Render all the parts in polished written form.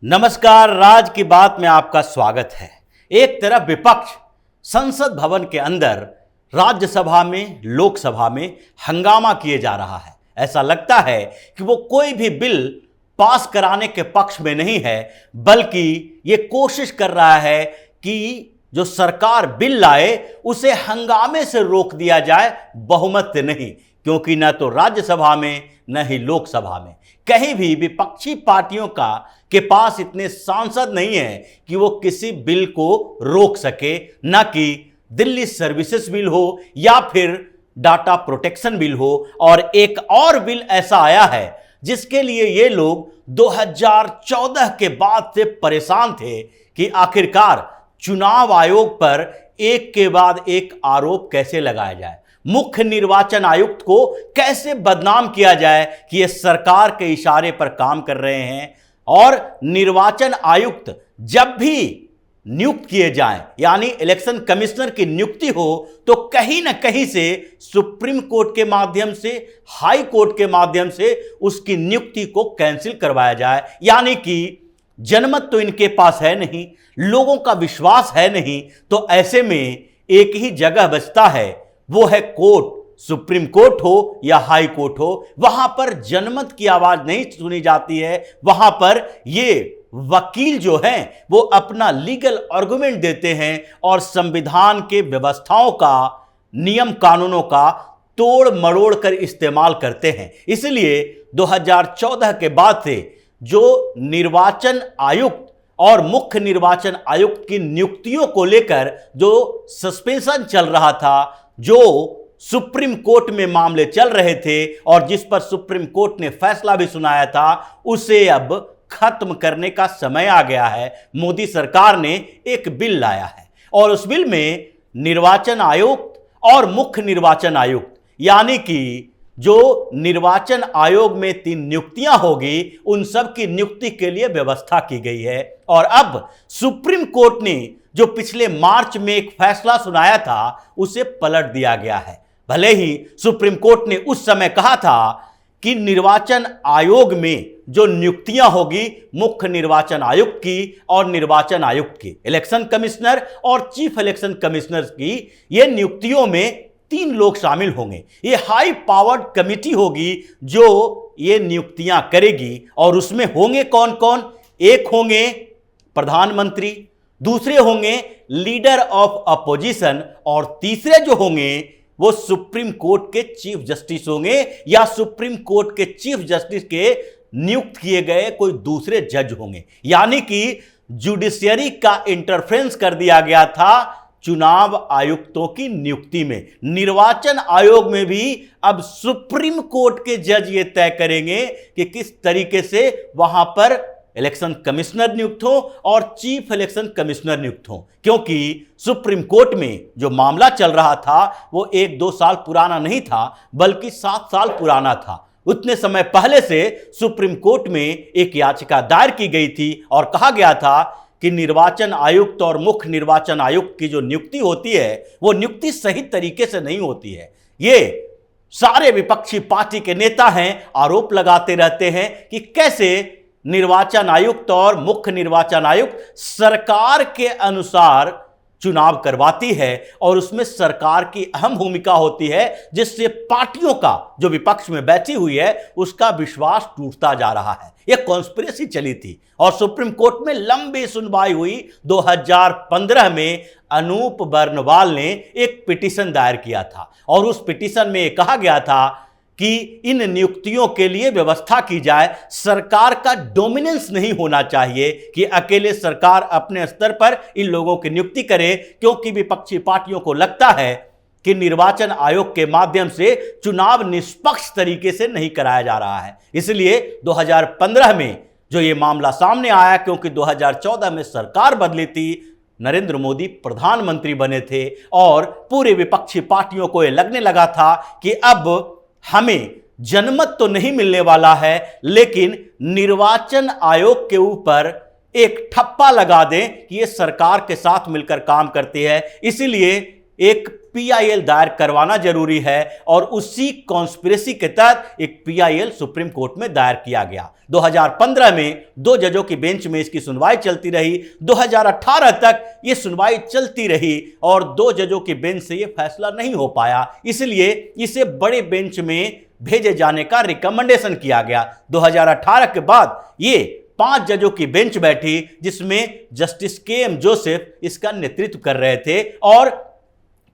नमस्कार, राज की बात में आपका स्वागत है। एक तरफ विपक्ष संसद भवन के अंदर राज्यसभा में, लोकसभा में हंगामा किए जा रहा है। ऐसा लगता है कि वो कोई भी बिल पास कराने के पक्ष में नहीं है, बल्कि ये कोशिश कर रहा है कि जो सरकार बिल लाए उसे हंगामे से रोक दिया जाए, बहुमत से नहीं। क्योंकि न तो राज्यसभा में न ही लोकसभा में कहीं भी विपक्षी पार्टियों के पास इतने सांसद नहीं है कि वो किसी बिल को रोक सके, न कि दिल्ली सर्विसेज बिल हो या फिर डाटा प्रोटेक्शन बिल हो। और एक और बिल ऐसा आया है जिसके लिए ये लोग 2014 के बाद से परेशान थे कि आखिरकार चुनाव आयोग पर एक के बाद एक आरोप कैसे लगाया जाए, मुख्य निर्वाचन आयुक्त को कैसे बदनाम किया जाए कि ये सरकार के इशारे पर काम कर रहे हैं। और निर्वाचन आयुक्त जब भी नियुक्त किए जाएं, यानी इलेक्शन कमिश्नर की नियुक्ति हो, तो कहीं ना कहीं से सुप्रीम कोर्ट के माध्यम से, हाई कोर्ट के माध्यम से उसकी नियुक्ति को कैंसिल करवाया जाए। यानी कि जनमत तो इनके पास है नहीं, लोगों का विश्वास है नहीं, तो ऐसे में एक ही जगह बचता है, वो है कोर्ट। सुप्रीम कोर्ट हो या हाई कोर्ट हो, वहां पर जनमत की आवाज नहीं सुनी जाती है। वहां पर ये वकील जो हैं वो अपना लीगल आर्गुमेंट देते हैं और संविधान के व्यवस्थाओं का, नियम कानूनों का तोड़ मरोड़ कर इस्तेमाल करते हैं। इसलिए 2014 के बाद से जो निर्वाचन आयुक्त और मुख्य निर्वाचन आयुक्त की नियुक्तियों को लेकर जो सस्पेंशन चल रहा था, जो सुप्रीम कोर्ट में मामले चल रहे थे और जिस पर सुप्रीम कोर्ट ने फैसला भी सुनाया था, उसे अब खत्म करने का समय आ गया है। मोदी सरकार ने एक बिल लाया है और उस बिल में निर्वाचन आयुक्त और मुख्य निर्वाचन आयुक्त, यानी कि जो निर्वाचन आयोग में 3 नियुक्तियां होगी, उन सब की नियुक्ति के लिए व्यवस्था की गई है। और अब सुप्रीम कोर्ट ने जो पिछले मार्च में एक फैसला सुनाया था, उसे पलट दिया गया है। भले ही सुप्रीम कोर्ट ने उस समय कहा था कि निर्वाचन आयोग में जो नियुक्तियां होगी, मुख्य निर्वाचन आयुक्त की और निर्वाचन आयुक्त की, इलेक्शन कमिश्नर और चीफ इलेक्शन कमिश्नर की, ये नियुक्तियों में 3 लोग शामिल होंगे। ये हाई पावर्ड कमिटी होगी जो ये नियुक्तियां करेगी। और उसमें होंगे कौन कौन? एक होंगे प्रधानमंत्री, दूसरे होंगे लीडर ऑफ अपोजिशन, और तीसरे जो होंगे वो सुप्रीम कोर्ट के चीफ जस्टिस होंगे या सुप्रीम कोर्ट के चीफ जस्टिस के नियुक्त किए गए कोई दूसरे जज होंगे। यानी कि जुडिशियरी का इंटरफेरेंस कर दिया गया था चुनाव आयुक्तों की नियुक्ति में। निर्वाचन आयोग में भी अब सुप्रीम कोर्ट के जज ये तय करेंगे कि किस तरीके से वहां पर इलेक्शन कमिश्नर नियुक्त हो और चीफ इलेक्शन कमिश्नर नियुक्त हो। क्योंकि सुप्रीम कोर्ट में जो मामला चल रहा था वो 1-2 साल पुराना नहीं था, बल्कि 7 साल पुराना था। उतने समय पहले से सुप्रीम कोर्ट में एक याचिका दायर की गई थी और कहा गया था कि निर्वाचन आयुक्त और मुख्य निर्वाचन आयुक्त की जो नियुक्ति होती है, वो नियुक्ति सही तरीके से नहीं होती है। ये सारे विपक्षी पार्टी के नेता हैं, आरोप लगाते रहते हैं कि कैसे निर्वाचन आयुक्त और मुख्य निर्वाचन आयुक्त सरकार के अनुसार चुनाव करवाती है और उसमें सरकार की अहम भूमिका होती है, जिससे पार्टियों का, जो विपक्ष में बैठी हुई है, उसका विश्वास टूटता जा रहा है। यह कॉन्स्पिरेसी चली थी और सुप्रीम कोर्ट में लंबी सुनवाई हुई। 2015 में अनूप बर्नवाल ने एक पिटीशन दायर किया था और उस पिटीशन में कहा गया था कि इन नियुक्तियों के लिए व्यवस्था की जाए। सरकार का डोमिनेंस नहीं होना चाहिए कि अकेले सरकार अपने स्तर पर इन लोगों की नियुक्ति करे, क्योंकि विपक्षी पार्टियों को लगता है कि निर्वाचन आयोग के माध्यम से चुनाव निष्पक्ष तरीके से नहीं कराया जा रहा है। इसलिए 2015 में जो ये मामला सामने आया, क्योंकि 2014 में सरकार बदली थी, नरेंद्र मोदी प्रधानमंत्री बने थे और पूरे विपक्षी पार्टियों को ये लगने लगा था कि अब हमें जनमत तो नहीं मिलने वाला है, लेकिन निर्वाचन आयोग के ऊपर एक ठप्पा लगा दें कि ये सरकार के साथ मिलकर काम करती है। इसीलिए एक पीआईएल दायर करवाना जरूरी है और उसी कॉन्स्पिरेसी के तहत एक पीआईएल सुप्रीम कोर्ट में दायर किया गया। 2015 में 2 जजों की बेंच में इसकी सुनवाई चलती रही। 2018 तक यह सुनवाई चलती रही और 2 जजों की बेंच से यह फैसला नहीं हो पाया, इसलिए इसे बड़े बेंच में भेजे जाने का रिकमेंडेशन किया गया। 2018 के बाद ये 5 जजों की बेंच बैठी, जिसमें जस्टिस के.एम. जोसेफ इसका नेतृत्व कर रहे थे और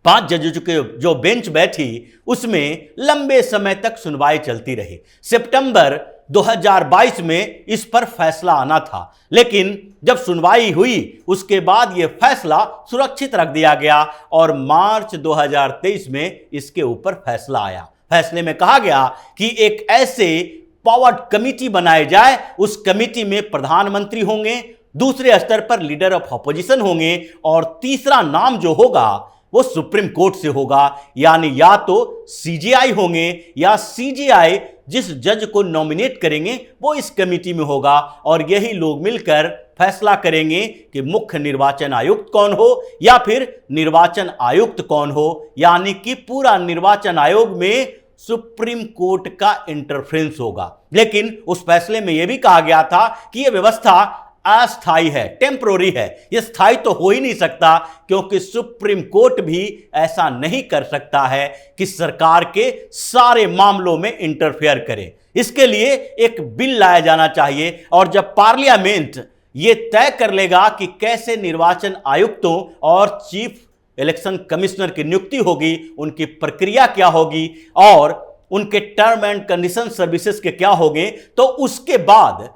5 जजों के जो बेंच बैठी उसमें लंबे समय तक सुनवाई चलती रही। सितंबर 2022 में इस पर फैसला आना था, लेकिन जब सुनवाई हुई उसके बाद यह फैसला सुरक्षित रख दिया गया और मार्च 2023 में इसके ऊपर फैसला आया। फैसले में कहा गया कि एक ऐसे पावर्ड कमेटी बनाई जाए, उस कमेटी में प्रधानमंत्री होंगे, दूसरे स्तर पर लीडर ऑफ अपोजिशन होंगे और तीसरा नाम जो होगा वो सुप्रीम कोर्ट से होगा, यानी या तो सीजेआई होंगे या सीजेआई जिस जज को नॉमिनेट करेंगे वो इस कमेटी में होगा और यही लोग मिलकर फैसला करेंगे कि मुख्य निर्वाचन आयुक्त कौन हो या फिर निर्वाचन आयुक्त कौन हो, यानी कि पूरा निर्वाचन आयोग में सुप्रीम कोर्ट का इंटरफेरेंस होगा। लेकिन उस फैसले में यह भी कहा गया था कि यह व्यवस्था अस्थायी है, टेम्परोरी है, यह स्थायी तो हो ही नहीं सकता, क्योंकि सुप्रीम कोर्ट भी ऐसा नहीं कर सकता है कि सरकार के सारे मामलों में इंटरफेयर करे। इसके लिए एक बिल लाया जाना चाहिए और जब पार्लियामेंट यह तय कर लेगा कि कैसे निर्वाचन आयुक्तों और चीफ इलेक्शन कमिश्नर की नियुक्ति होगी, उनकी प्रक्रिया क्या होगी और उनके टर्म एंड कंडीशन सर्विसेज के क्या होंगे, तो उसके बाद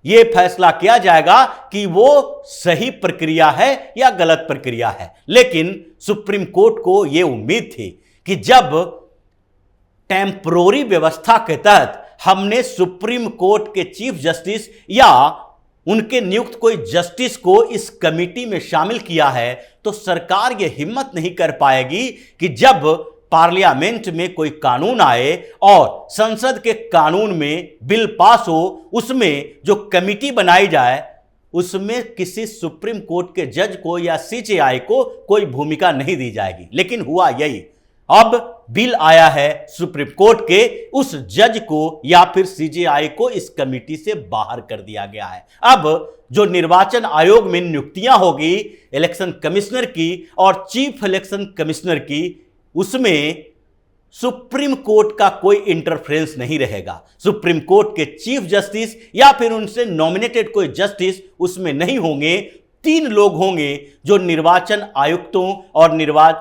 यह फैसला किया जाएगा कि वो सही प्रक्रिया है या गलत प्रक्रिया है। लेकिन सुप्रीम कोर्ट को यह उम्मीद थी कि जब टेम्परोरी व्यवस्था के तहत हमने सुप्रीम कोर्ट के चीफ जस्टिस या उनके नियुक्त कोई जस्टिस को इस कमेटी में शामिल किया है, तो सरकार यह हिम्मत नहीं कर पाएगी कि जब पार्लियामेंट में कोई कानून आए और संसद के कानून में बिल पास हो, उसमें जो कमेटी बनाई जाए उसमें किसी सुप्रीम कोर्ट के जज को या सीजेआई को कोई भूमिका नहीं दी जाएगी। लेकिन हुआ यही, अब बिल आया है सुप्रीम कोर्ट के, उस जज को या फिर सीजेआई को इस कमेटी से बाहर कर दिया गया है। अब जो निर्वाचन आयोग में नियुक्तियां होगी इलेक्शन कमिश्नर की और चीफ इलेक्शन कमिश्नर की, उसमें सुप्रीम कोर्ट का कोई इंटरफेरेंस नहीं रहेगा। सुप्रीम कोर्ट के चीफ जस्टिस या फिर उनसे नॉमिनेटेड कोई जस्टिस उसमें नहीं होंगे। 3 लोग होंगे जो निर्वाचन आयुक्तों और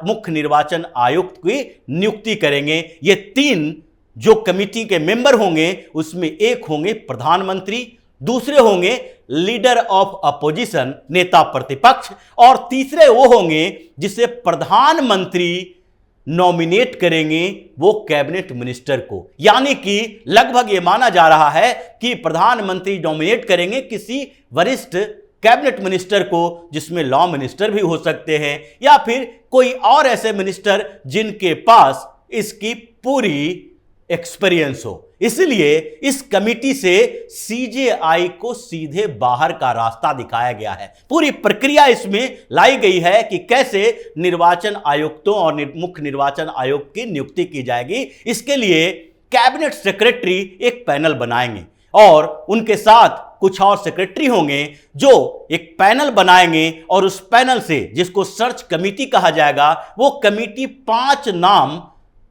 मुख्य निर्वाचन आयुक्त की नियुक्ति करेंगे। ये 3 जो कमेटी के मेंबर होंगे उसमें एक होंगे प्रधानमंत्री, दूसरे होंगे लीडर ऑफ अपोजिशन नेता प्रतिपक्ष और तीसरे वो होंगे जिसे प्रधानमंत्री नॉमिनेट करेंगे, वो कैबिनेट मिनिस्टर को। यानी कि लगभग ये माना जा रहा है कि प्रधानमंत्री नॉमिनेट करेंगे किसी वरिष्ठ कैबिनेट मिनिस्टर को, जिसमें लॉ मिनिस्टर भी हो सकते हैं या फिर कोई और ऐसे मिनिस्टर जिनके पास इसकी पूरी एक्सपीरियंस हो। इसलिए इस कमेटी से सीजेआई को सीधे बाहर का रास्ता दिखाया गया है। पूरी प्रक्रिया इसमें लाई गई है कि कैसे निर्वाचन आयुक्तों और मुख्य निर्वाचन आयोग की नियुक्ति की जाएगी। इसके लिए कैबिनेट सेक्रेटरी एक पैनल बनाएंगे और उनके साथ कुछ और सेक्रेटरी होंगे जो एक पैनल बनाएंगे और उस पैनल से, जिसको सर्च कमेटी कहा जाएगा, वो कमेटी 5 नाम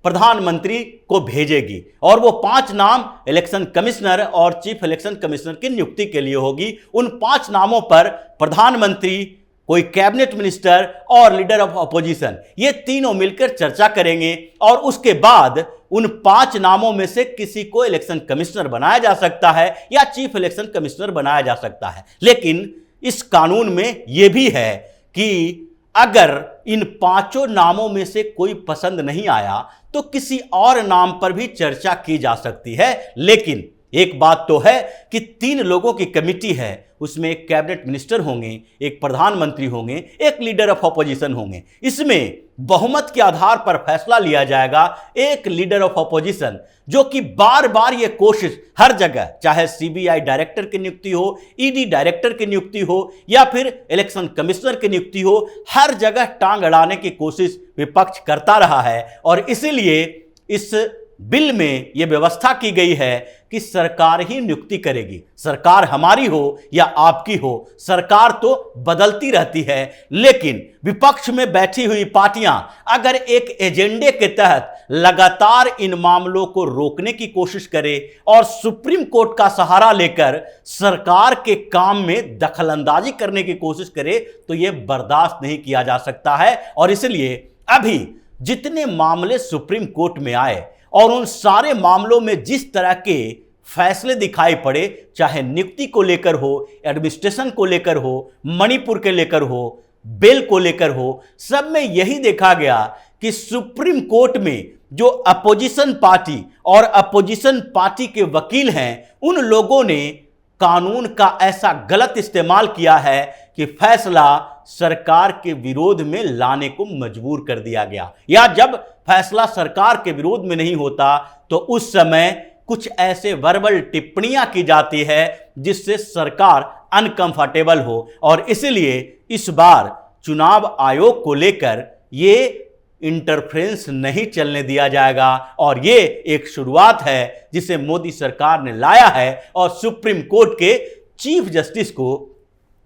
प्रधानमंत्री को भेजेगी और वो 5 नाम इलेक्शन कमिश्नर और चीफ इलेक्शन कमिश्नर की नियुक्ति के लिए होगी। उन 5 नामों पर प्रधानमंत्री, कोई कैबिनेट मिनिस्टर और लीडर ऑफ अपोजिशन, ये तीनों मिलकर चर्चा करेंगे और उसके बाद उन 5 नामों में से किसी को इलेक्शन कमिश्नर बनाया जा सकता है या चीफ इलेक्शन कमिश्नर बनाया जा सकता है। लेकिन इस कानून में यह भी है कि अगर इन 5 नामों में से कोई पसंद नहीं आया तो किसी और नाम पर भी चर्चा की जा सकती है। लेकिन एक बात तो है कि 3 लोगों की कमिटी है, उसमें एक कैबिनेट मिनिस्टर होंगे, एक प्रधानमंत्री होंगे, एक लीडर ऑफ ऑपोजिशन होंगे। इसमें बहुमत के आधार पर फैसला लिया जाएगा। एक लीडर ऑफ ऑपोजिशन जो कि बार बार ये कोशिश हर जगह, चाहे सीबीआई डायरेक्टर की नियुक्ति हो, ईडी डायरेक्टर की नियुक्ति हो या फिर इलेक्शन कमिश्नर की नियुक्ति हो, हर जगह टांग अड़ाने की कोशिश विपक्ष करता रहा है। और इसीलिए इस बिल में यह व्यवस्था की गई है कि सरकार ही नियुक्ति करेगी। सरकार हमारी हो या आपकी हो, सरकार तो बदलती रहती है, लेकिन विपक्ष में बैठी हुई पार्टियां अगर एक एजेंडे के तहत लगातार इन मामलों को रोकने की कोशिश करे और सुप्रीम कोर्ट का सहारा लेकर सरकार के काम में दखलंदाजी करने की कोशिश करे, तो यह बर्दाश्त नहीं किया जा सकता है। और इसलिए अभी जितने मामले सुप्रीम कोर्ट में आए और उन सारे मामलों में जिस तरह के फैसले दिखाई पड़े, चाहे नियुक्ति को लेकर हो, एडमिनिस्ट्रेशन को लेकर हो, मणिपुर के लेकर हो, बेल को लेकर हो, सब में यही देखा गया कि सुप्रीम कोर्ट में जो अपोजिशन पार्टी और अपोजिशन पार्टी के वकील हैं, उन लोगों ने कानून का ऐसा गलत इस्तेमाल किया है कि फैसला सरकार के विरोध में लाने को मजबूर कर दिया गया। या जब फैसला सरकार के विरोध में नहीं होता तो उस समय कुछ ऐसे वर्बल टिप्पणियां की जाती है जिससे सरकार अनकंफर्टेबल हो। और इसलिए इस बार चुनाव आयोग को लेकर ये इंटरफ्रेंस नहीं चलने दिया जाएगा। और ये एक शुरुआत है जिसे मोदी सरकार ने लाया है और सुप्रीम कोर्ट के चीफ जस्टिस को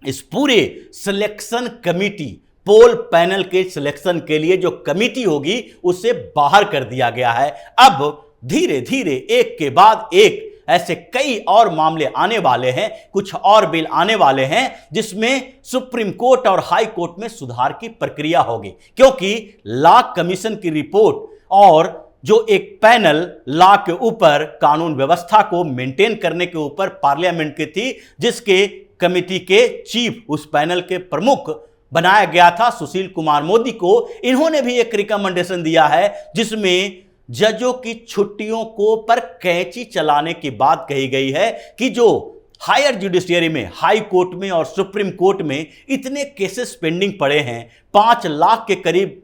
इस पूरे सिलेक्शन कमेटी, पोल पैनल के सिलेक्शन के लिए जो कमेटी होगी, उसे बाहर कर दिया गया है। अब धीरे धीरे एक के बाद एक ऐसे कई और मामले आने वाले हैं, कुछ और बिल आने वाले हैं जिसमें सुप्रीम कोर्ट और हाई कोर्ट में सुधार की प्रक्रिया होगी। क्योंकि लॉ कमीशन की रिपोर्ट और जो एक पैनल लॉ के ऊपर कानून व्यवस्था को मेंटेन करने के ऊपर पार्लियामेंट की थी, जिसके कमेटी के चीफ, उस पैनल के प्रमुख बनाया गया था सुशील कुमार मोदी को। इन्होंने भी एक रिकमेंडेशन दिया है जिसमें जजों की छुट्टियों को पर कैंची चलाने की बात कही गई है कि जो हायर जुडिशियरी में, हाई कोर्ट में और सुप्रीम कोर्ट में इतने केसेस पेंडिंग पड़े हैं, 5 लाख के करीब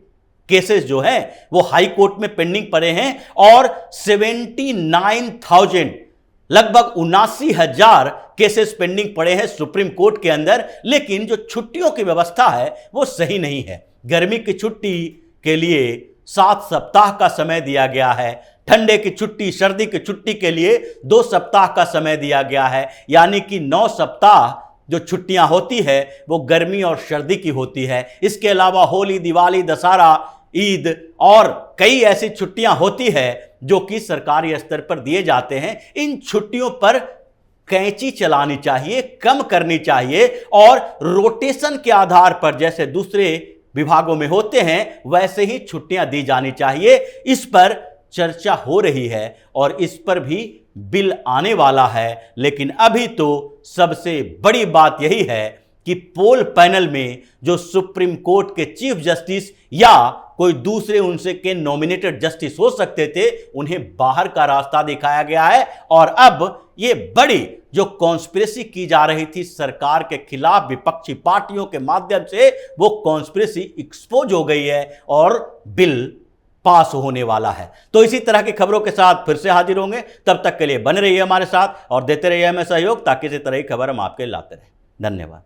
केसेस जो हैं वो हाई कोर्ट में पेंडिंग पड़े हैं और 79,000, लगभग 79,000 केसेस पेंडिंग पड़े हैं सुप्रीम कोर्ट के अंदर। लेकिन जो छुट्टियों की व्यवस्था है वो सही नहीं है। गर्मी की छुट्टी के लिए 7 सप्ताह का समय दिया गया है, ठंडे की छुट्टी, सर्दी की छुट्टी के लिए 2 सप्ताह का समय दिया गया है, यानी कि 9 सप्ताह जो छुट्टियां होती है वो गर्मी और सर्दी की होती है। इसके अलावा होली, दिवाली, दशहरा, ईद और कई ऐसी छुट्टियां होती है जो कि सरकारी स्तर पर दिए जाते हैं। इन छुट्टियों पर कैंची चलानी चाहिए, कम करनी चाहिए और रोटेशन के आधार पर जैसे दूसरे विभागों में होते हैं वैसे ही छुट्टियां दी जानी चाहिए। इस पर चर्चा हो रही है और इस पर भी बिल आने वाला है। लेकिन अभी तो सबसे बड़ी बात यही है कि पोल पैनल में जो सुप्रीम कोर्ट के चीफ जस्टिस या कोई दूसरे उनसे के नॉमिनेटेड जस्टिस हो सकते थे, उन्हें बाहर का रास्ता दिखाया गया है। और अब ये बड़ी जो कॉन्स्पिरेसी की जा रही थी सरकार के खिलाफ विपक्षी पार्टियों के माध्यम से, वो कॉन्स्पिरेसी एक्सपोज हो गई है और बिल पास होने वाला है। तो इसी तरह की खबरों के साथ फिर से हाजिर होंगे। तब तक के लिए बने रहिए हमारे साथ और देते रहिए हमें सहयोग, ताकि इसी तरह की खबर हम आपके लाते रहें। धन्यवाद।